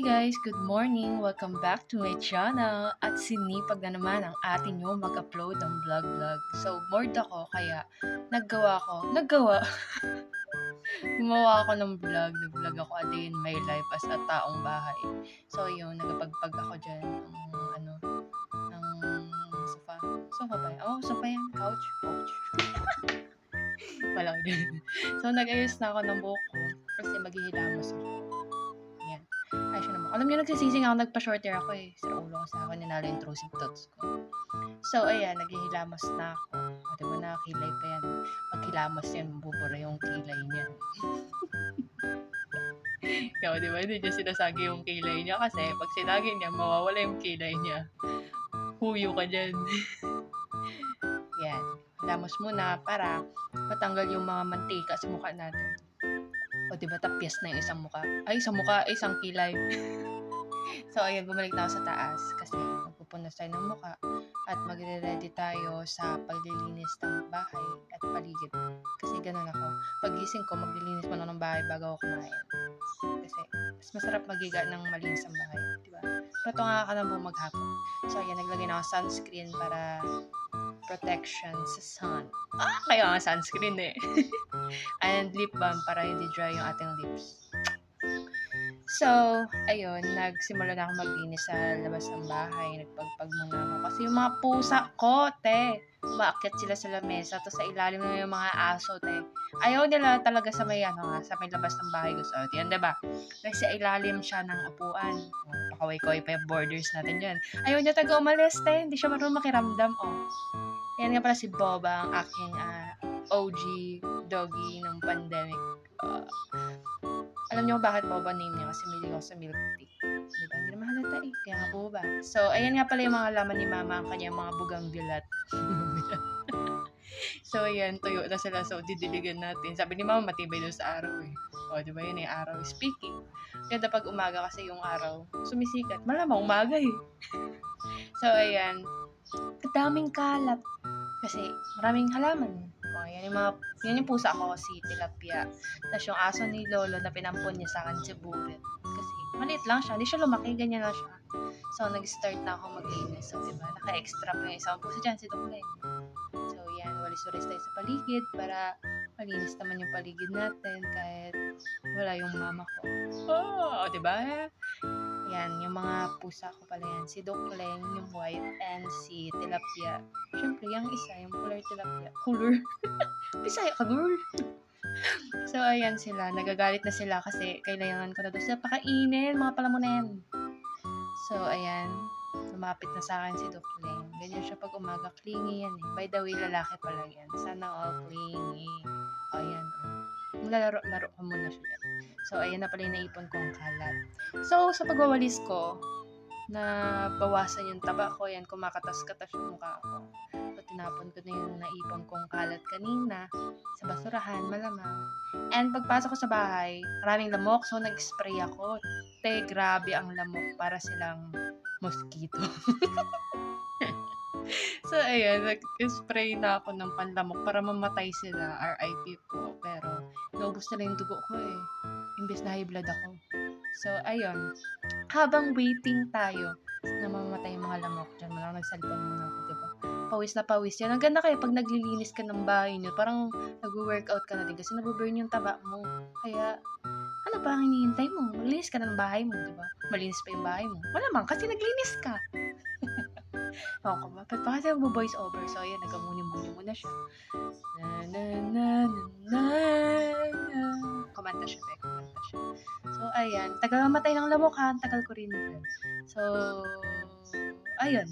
guys! Good morning! Welcome back to my channel! At sinipag na naman ang atin yung mag-upload ng vlog-vlog. So, bored ako kaya naggawa! Gumawa ako ng vlog. Nag-vlog ako a day in my life as a taong bahay. So, yun, nagpagpag ako dyan ng sofa. Sofa ba yan? Oh, sofa yan. Couch. Wala ko dyan. So, nag-ayos na ako ng buhok ko kasi maghihilamos ako. Yan. Ay, siya naman. Alam niyo, nagsisising ako, nagpa-short hair ako eh. Sa ulo ko sa akin, ninalo yung intrusive thoughts ko. So, ayan, naghihilamos na ako. O, diba, nakakilay pa yan. Pag hilamos yan, bubura yung kilay niya. Kaya, diba, hindi niya sinasagi yung kilay niya kasi pag sinagi niya, mawawala yung kilay niya. Huyo ka dyan. Yan. Hilamos muna para matanggal yung mga mantika sa mukha natin. O, diba, tapyas na yung isang mukha. Ay, isang kilay. So, ayun, bumalik na ako sa taas kasi magpupunas tayo ng mukha at magre-ready tayo sa paglilinis ng bahay at paligid. Kasi ganun ako. Pagising ko, maglilinis muna ng bahay bago ako kumain. Kasi mas masarap magiga ng malinis ang bahay. Diba? Pero ito nga ka ng buong maghapon. So, ayan, naglagay na ako sunscreen para protection sa sun. Kaya nga sunscreen eh. And lip balm para hindi dry yung ating lips. So, ayun, nagsimula na ako maglinis sa labas ng bahay. Nagpagpag muna ako. Kasi yung mga pusa ko, umaakyat sila sa lamesa. Tapos sa ilalim na yung mga aso, Ayaw nila talaga sa may, sa may labas ng bahay. Gusto yan, diba? Kasi sa ilalim siya ng upuan. Pakaway-kaway pa yung borders natin dyan. Ayaw niya taga umalis, Hindi siya marunong makiramdam, Yan nga pala si Boba, ang aking OG doggy ng pandemic. Alam niyo bakit Boba name niya? Kasi milig ako sa milk tea. Diba? Hindi naman halata Kaya nga Boba. So, ayan nga pala yung mga laman ni Mama, ang kanyang mga bugang bilat. So, ayan, tuyo na sila. So, didiligan natin. Sabi ni Mama, matibay daw sa araw O, diba yun yung araw. Speaking, ganda pag umaga kasi yung araw, sumisikat. Malamang umaga So, ayan. Kadaming kalat. Kasi maraming halaman. Yan yung pusa ko, si Tilapia. Tapos yung aso ni Lolo na pinampon niya sa akin, si Buret. Kasi maliit lang siya, hindi siya lumaki, ganyan lang siya. So, nag-start na ako maglinis. So, diba, naka-extra pa yung isang pusa dyan, si Dukleng. So, yan, walis-walis tayo sa paligid para malinis naman yung paligid natin kahit wala yung mama ko. Diba? Yan, yung mga pusa ko pala yan. Si Dukleng, yung white, and si Tilapia. Siyempre, yung isa, yung color tilapia. Color? Bisaya ka, girl! So, ayan sila. Nagagalit na sila kasi kailangan ko na doon sila pakainin, mga palamunin. So, ayan. Lumapit na sa akin si Dukleng. Ganyan siya pag umaga. Clingy yan By the way, lalaki pala yan. Sana all clingy. Ayan, Lalaro-laro ko muna siya. So, ayan na pala yung naipon kong kalat. So, sa pagwawalis ko, na bawasan yung taba ko, yan, kumakatas-katas yung mukha ko. So, tinapon ko na yung naipon kong kalat kanina sa basurahan, malamang. And pagpasok ko sa bahay, maraming lamok, so nag-spray ako. Grabe ang lamok, para silang mosquito. So, ayun, nag-spray na ako ng panlamok para mamatay sila, RIP po. Pero, naubos na lang yung dugo ko Imbes na high blood ako. So, ayun, habang waiting tayo na mamamatay yung mga lamok, dyan mo lang nagsalpon muna ako, diba? Pawis na pawis yan. Ang ganda kayo pag naglilinis ka ng bahay nyo, parang nag-workout ka na din kasi nabuburn yung taba mo. Kaya, ano pa ang hinihintay mo? Maglinis ka na ng bahay mo, diba? Malinis pa yung bahay mo. Malamang kasi naglinis ka. Bakit mag-voice over? So, ayan, nag-amuni-muni muna siya. Na, na, na, na, na. Kumanta siya. So, ayan. Tagal mamatay ng lamok tagal ko rin yun. So, ayun.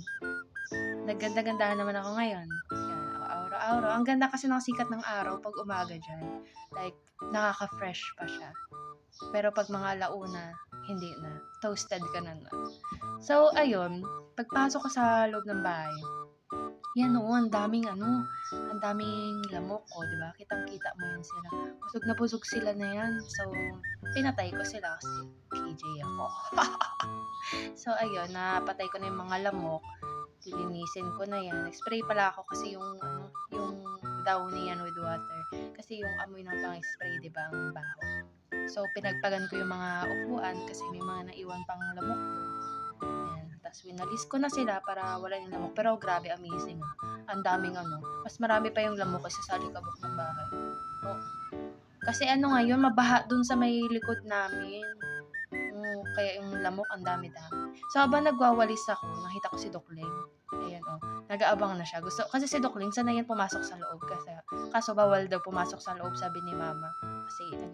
Nagganda-gandahan naman ako ngayon. Yan, araw-araw. Ang ganda kasi ng sikat ng araw pag umaga dyan. Like, nakaka-fresh pa siya. Pero pag mga alauna, hindi na. Toasted ka na. So, ayun. Pagpasok ko sa loob ng bahay, ang daming lamok diba? Kitang-kita mo yan sila. Busog na busog sila na yan. So, pinatay ko sila kasi KJ ako. So, ayun, napatay ko na yung mga lamok. Lilinisin ko na yan. Nag-spray pala ako kasi yung dahon niyan with water. Kasi yung amoy ng pang-spray, diba, ang baho. So, pinagpagan ko yung mga upuan kasi may mga naiwan pang lamok doon. Ayan. Tapos, winalis ko na sila para wala yung lamok. Pero, grabe, amazing. Ang daming mas marami pa yung lamok kasi sa alikabok ng bahay. Oh. Kasi ngayon, mabaha dun sa may likod namin. Kaya yung lamok, ang dami-dami. So, habang nagwawalis ako, nakita ko si Dokling. Ayan, nag-aabang na siya. Kasi si Dokling, sana yan pumasok sa loob. Kaso bawal daw pumasok sa loob, sabi ni Mama. Kasi yung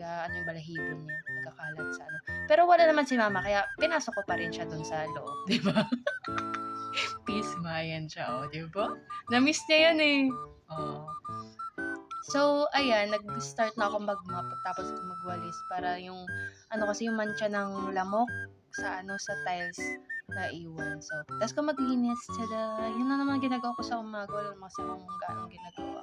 balahibo niya, nagkakalat sa Pero wala naman si Mama, kaya pinasok ko pa rin siya dun sa loob, di ba? Peace, mayan siya, di ba? Na-miss niya yan eh. So, ayan, nag-start na ako mag-mop tapos ko magwalis para yung, kasi yung mancha ng lamok sa tiles na iwan. So, tapos ko maglinis, yun na naman ginagawa ko sa umaga, wala naman kasi akong gaano ginagawa.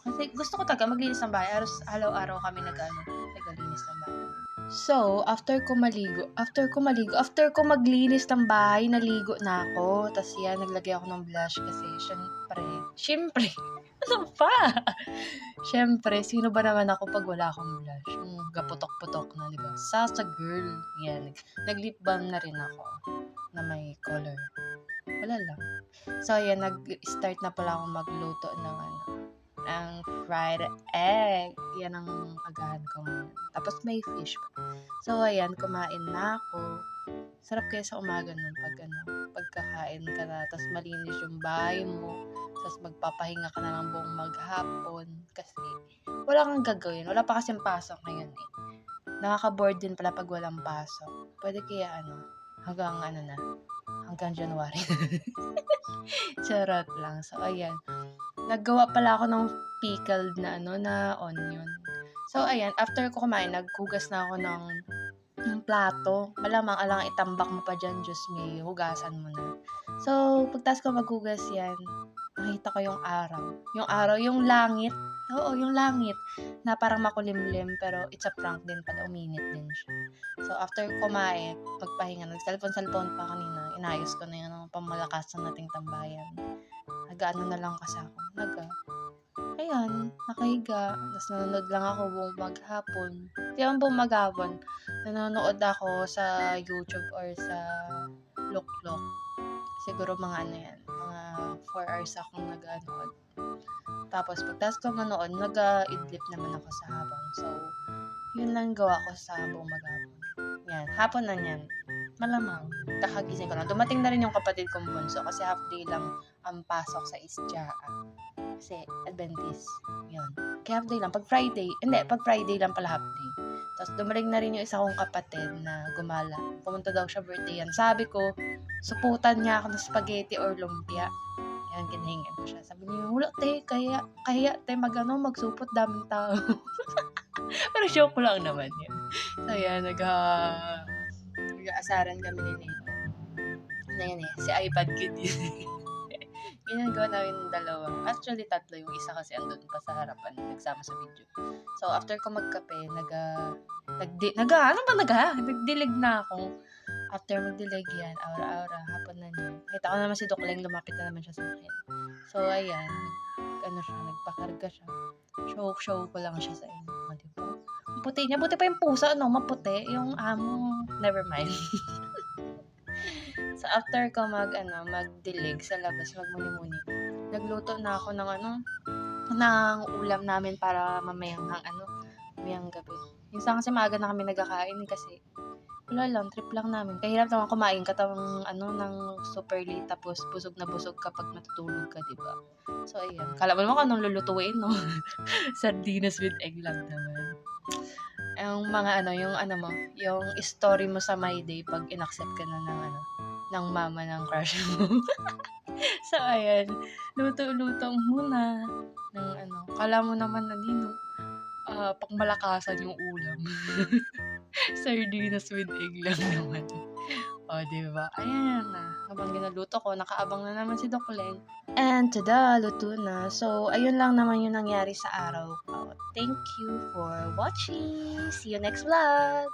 Kasi gusto ko talaga maglinis ng bahay, araw-araw kami naglinis ng bahay. So, after ko maglinis ng bahay, naligo na ako. Tapos yan, naglagay ako ng blush kasi syempre, ano pa? Syempre, sino ba naman ako pag wala akong blush? Gaputok-putok na, di ba? Sasa girl. Yan, nag-lip balm na rin ako na may color. Wala lang. So, yan, nag-start na pala ako magluto ng fried egg. Yan ang agahan ko ngayon. Tapos may fish pa. So, ayan, kumain na ako. Sarap kaya sa umaga nun pagkakain ka na, tapos malinis yung bahay mo, tapos magpapahinga ka na ng buong maghapon kasi wala kang gagawin. Wala pa kasing pasok ngayon eh. Nakaka-board din pala pag walang pasok. Pwede kaya hanggang January. Charot lang. So, ayan. Naggawa pala ako ng pickled na onion. So, ayan. After ko kumain, naghugas na ako ng plato. Malamang alang itambak mo pa dyan, Diyos me, hugasan mo na. So, pagtas ko maghugas yan, nakita ko yung araw. Yung araw, yung langit. Oo, yung langit. Na parang makulimlim, pero it's a prank din pala. Uminit din siya. So, after kumain, magpahinga. Nag-cellphone pa kanina. Inayos ko na yun ang pamalakas ng nating tambayan. Na lang kasi ako. Ayan, nakahiga. Tapos nanonood lang ako buong maghapon. Di naman buong maghapon. Nanonood ako sa YouTube or sa Loklok. Siguro mga mga 4 hours akong nag-anood. Tapos pagtas ko manood, nag-idlip naman ako sa habang. So, yun lang gawa ko sa buong maghapon. Yan, hapon na yan. Malamang, kakagising ko lang. Dumating na rin yung kapatid kong bunso kasi half day lang ang pasok sa Isjaa. Kasi Adventist. Yun. Kaya half day lang. Pag Friday lang pala half day. Tapos dumating na rin yung isa kong kapatid na gumala. Pumunta daw siya birthday yan. Sabi ko, suputan niya ako ng spaghetti or lumpia. Yan, kinahingan ko siya. Sabi niya, wala te, kaya te magsupot, daming tao. Pero joke lang naman yun. So yan, nag-aasaran kami ni Nino. Si iPad kid yun. Ginagawa namin dalawa. Actually, tatlo. Yung isa kasi andun pa sa harapan. Nagsama sa video. So, after ko magkape, nagdilig na ako. After magdilig yan, aura-aura, hapon na niya. Kita ko naman si Dokling, lumapit na naman siya sa akin. So, ayan. Nagpakarga siya. Show ko lang siya sa inyo. Diba? Ang puti niya. Buti pa yung pusa, maputi. Yung amo, never mind. So, after ko magdilig sa labas, magmuni-muni, nagluto na ako ng ulam namin para mamayang gabi. Minsan kasi maaga na kami nagkakain kasi wala lang, trip lang namin. Kahirap naman kumain ka ng super late tapos busog na busog kapag matutulog ka, diba? So, ayan. Kala mo naman kung anong lulutuin, no? Sardinas with egg lang naman. Yung mga yung story mo sa My Day pag inaccept ka na ng mama ng crush mo. So, ayan. Luto-luto muna. Kala mo naman pangmalakasan yung ulam. Sardinas with egg lang naman. Diba? Ayan na. Habang ginaluto ko, nakaabang na naman si Dokling. And tada, luto na. So, ayun lang naman yung nangyari sa araw ko. Thank you for watching. See you next vlog!